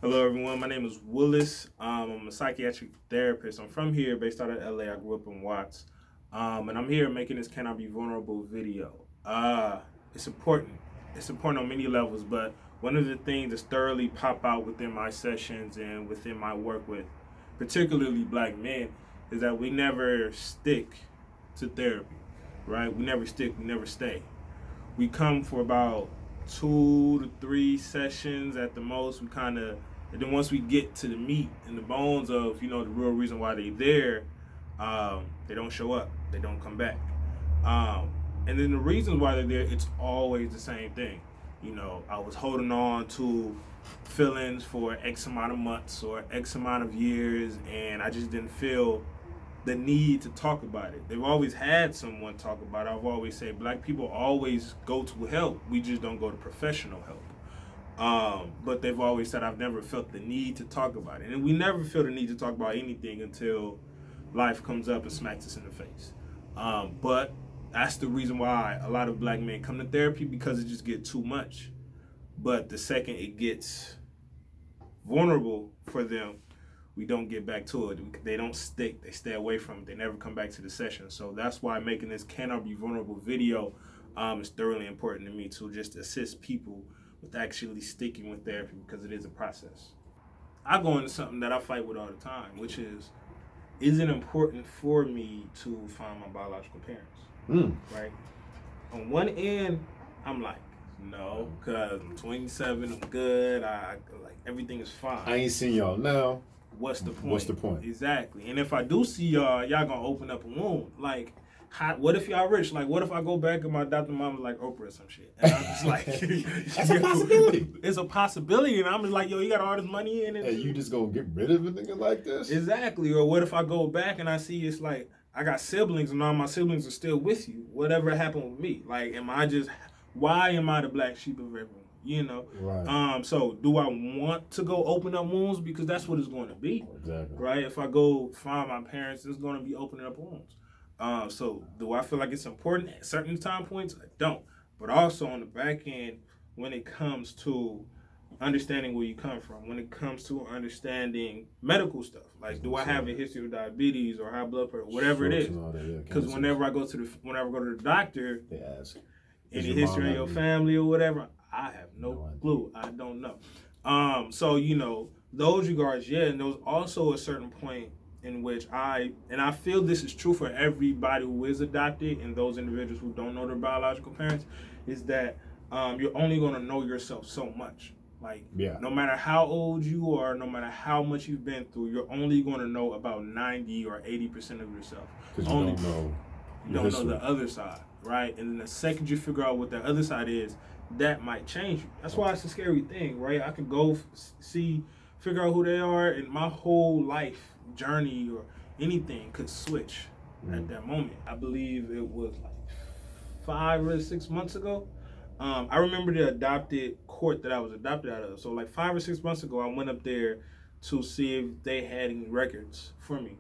Hello, everyone. My name is Willis. I'm a psychiatric therapist. I'm from here, based out of LA. I grew up in Watts. And I'm here making this Can I Be Vulnerable video. It's important. It's important on many levels, but one of the things that's thoroughly pop out within my sessions and within my work with particularly black men is that we never stick to therapy, right? We never stick, we never stay. We come for about 2 to 3 sessions at the most. And then once we get to the meat and the bones of, the real reason why they're there, they don't show up. They don't come back. And then the reasons why they're there, it's always the same thing. I was holding on to feelings for X amount of months or X amount of years, and I just didn't feel the need to talk about it. They've always had someone talk about it. I've always said black people always go to help. We just don't go to professional help. But they've always said I've never felt the need to talk about it. And we never feel the need to talk about anything until life comes up and smacks us in the face. But that's the reason why a lot of black men come to therapy, because it just gets too much. But the second it gets vulnerable for them, we don't get back to it. They don't stick. They stay away from it. They never come back to the session. So that's why making this Can I Be Vulnerable video is thoroughly important to me, to just assist people with actually sticking with therapy, because it is a process. I go into something that I fight with all the time, which is it important for me to find my biological parents? Right? On one end, I'm like, no, because I'm 27, I'm good, I like everything is fine. I ain't seen y'all now. What's the point? What's the point? Exactly. And if I do see y'all gonna open up a wound. Like, what if y'all rich? Like, what if I go back and my adopted mom is like Oprah or some shit? And I'm just like, that's a possibility. It's a possibility, and I'm just like, yo, you got all this money in it. And you just gonna get rid of a nigga like this? Exactly. Or what if I go back and I see it's like I got siblings and all my siblings are still with you? Whatever happened with me? Like, why am I the black sheep of everyone? Right. So do I want to go open up wounds? Because that's what it's going to be. Exactly. Right? If I go find my parents, it's going to be opening up wounds. So do I feel like it's important at certain time points? I don't. But also on the back end, when it comes to understanding where you come from, when it comes to understanding medical stuff, like do I have a history of diabetes or high blood pressure, whatever it is? Because whenever I go to the doctor, they ask any history in your family or whatever, I have no clue. I don't know. So those regards, yeah, and there was also a certain point in which I feel this is true for everybody who is adopted and those individuals who don't know their biological parents, is that you're only going to know yourself so much. Like, no matter how old you are, no matter how much you've been through, you're only going to know about 90 or 80% of yourself. Because you don't know the other side, right? And then the second you figure out what the other side is, that might change you. That's why it's a scary thing, right? I could go figure out who they are, and my whole life journey or anything could switch at that moment. I believe it was like 5 or 6 months ago. I remember the adopted court that I was adopted out of. So like 5 or 6 months ago, I went up there to see if they had any records for me.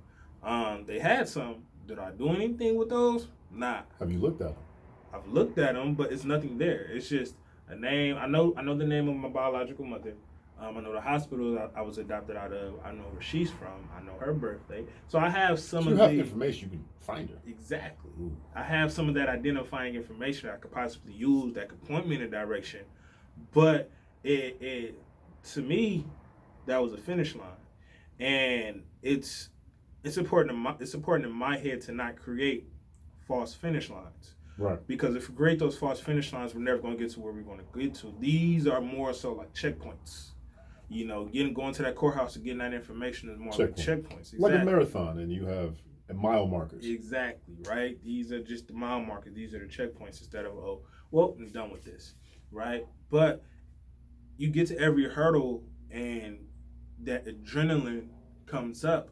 They had some. Did I do anything with those? Nah. Have you looked at them? I've looked at them, but it's nothing there. It's just a name. I know the name of my biological mother. I know the hospital I was adopted out of. I know where she's from. I know her birthday. So I have some of the information. You can find her. Exactly. Ooh. I have some of that identifying information that I could possibly use that could point me in a direction. But it to me, that was a finish line, and it's important in my head to not create false finish lines. Right. Because if we create those false finish lines, we're never going to get to where we're going to get to. These are more so like checkpoints. Going to that courthouse and getting that information is more like checkpoints. Exactly. Like a marathon, and you have mile markers. Exactly, right? These are just the mile markers. These are the checkpoints instead of, I'm done with this, right? But you get to every hurdle, and that adrenaline comes up.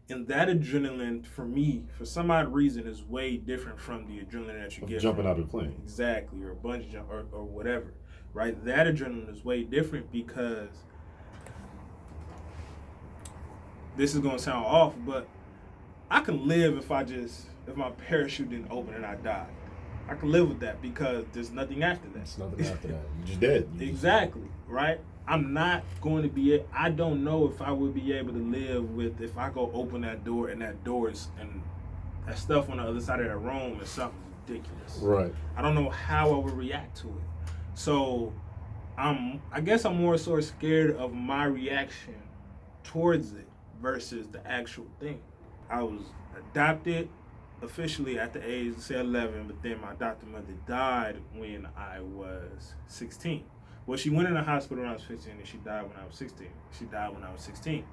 And that adrenaline, for me, for some odd reason, is way different from the adrenaline that you get jumping out of a plane. Exactly, or bungee jump, or whatever, right? That adrenaline is way different because this is going to sound off, but I can live if my parachute didn't open and I died. I can live with that because there's nothing after that. There's nothing after that. You're just dead. Exactly, right? I'm not going to be. I don't know if I would be able to live with if I go open that door and that door is and that stuff on the other side of that room is something ridiculous. Right. I don't know how I would react to it. So I guess I'm more sort of scared of my reaction towards it versus the actual thing. I was adopted officially at the age of say 11, but then my adopted mother died when I was 16. Well, she went in the hospital when I was 15, and she died when I was 16. She died when I was 16,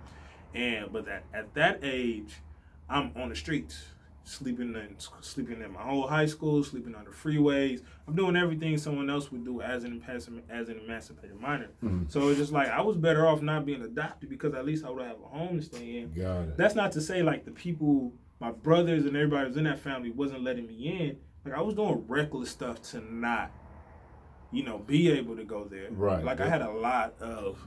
but at that age, I'm on the streets, sleeping in my whole high school, sleeping on the freeways. I'm doing everything someone else would do as an emancipated minor. Mm-hmm. So it's just like I was better off not being adopted because at least I would have a home to stay in. Got it. That's not to say like the people, my brothers and everybody who's in that family wasn't letting me in. Like I was doing reckless stuff to not, be able to go there. Right. Like I had a lot of,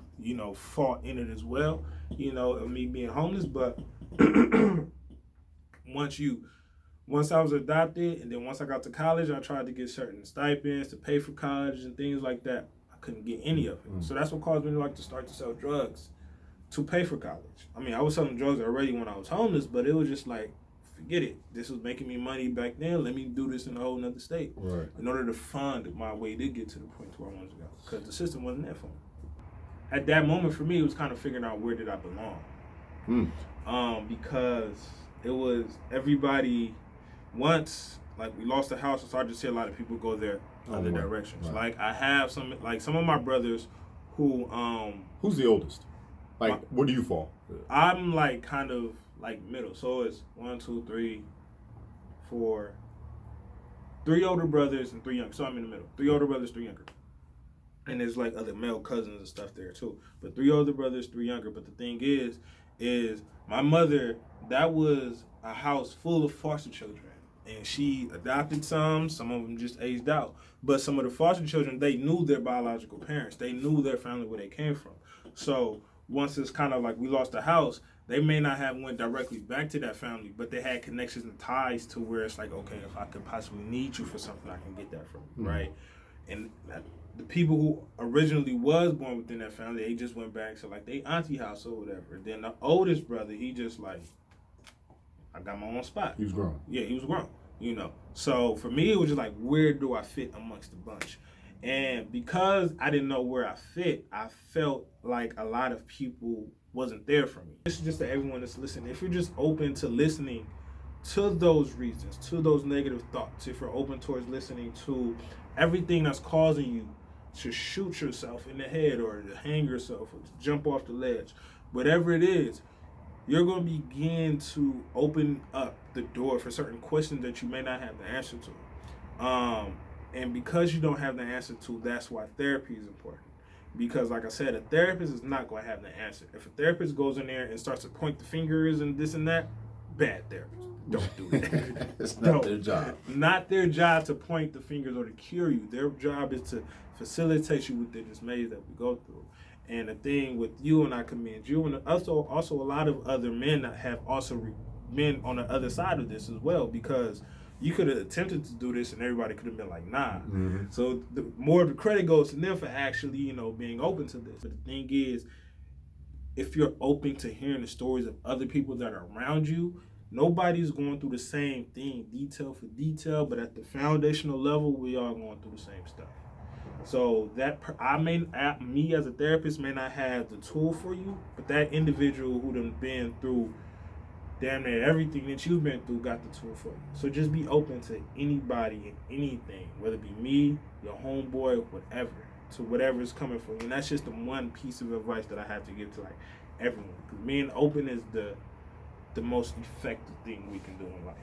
fault in it as well, of me being homeless. But once I was adopted and then once I got to college, I tried to get certain stipends to pay for college and things like that. I couldn't get any of it. So that's what caused me to start to sell drugs to pay for college. I mean, I was selling drugs already when I was homeless, but it was just like, forget it. This was making me money back then. Let me do this in a whole nother state. Right. In order to fund my way to get to the point where I wanted to go. Because the system wasn't there for me. At that moment, for me, it was kind of figuring out where did I belong. Because it was everybody, once, we lost the house, I started to see a lot of people go their other directions. Right. Like, I have some of my brothers who... Who's the oldest? Where do you fall? I'm, kind of... middle. So it's 1, 2, 3, 4, 3 older brothers and 3 younger. So I'm in the middle. 3 older brothers, 3 younger. And there's other male cousins and stuff there too. But 3 older brothers, 3 younger. But the thing is my mother, that was a house full of foster children. And she adopted some of them just aged out. But some of the foster children, they knew their biological parents. They knew their family, where they came from. So once it's kind of we lost the house, they may not have went directly back to that family, but they had connections and ties to where it's okay, if I could possibly need you for something, I can get that from you, right? And the people who originally was born within that family, they just went back to their auntie house or whatever. Then the oldest brother, he just I got my own spot. He was grown. Yeah, he was grown, So for me, it was just where do I fit amongst the bunch? And because I didn't know where I fit, I felt like a lot of people wasn't there for me. This is just to everyone that's listening. If you're just open to listening to those reasons, to those negative thoughts, if you're open towards listening to everything that's causing you to shoot yourself in the head or to hang yourself or to jump off the ledge, whatever it is, you're going to begin to open up the door for certain questions that you may not have the answer to. And because you don't have the answer to, that's why therapy is important. Because like I said, a therapist is not going to have the answer. If a therapist goes in there and starts to point the fingers and this and that, bad therapist. Don't do that. It's not their job. Not their job to point the fingers or to cure you. Their job is to facilitate you with the dismays that we go through. And the thing with you, and I commend you, and also a lot of other men that have also men on the other side of this as well, because you could have attempted to do this and everybody could have been like, nah. Mm-hmm. So the more of the credit goes to them for actually, being open to this. But the thing is, if you're open to hearing the stories of other people that are around you, nobody's going through the same thing, detail for detail, but at the foundational level, we are going through the same stuff. So that me as a therapist may not have the tool for you, but that individual who done been through damn near everything that you've been through got the tool for you. So just be open to anybody and anything, whether it be me, your homeboy, whatever, to whatever's coming from you. And that's just the one piece of advice that I have to give to everyone. Because being open is the most effective thing we can do in life.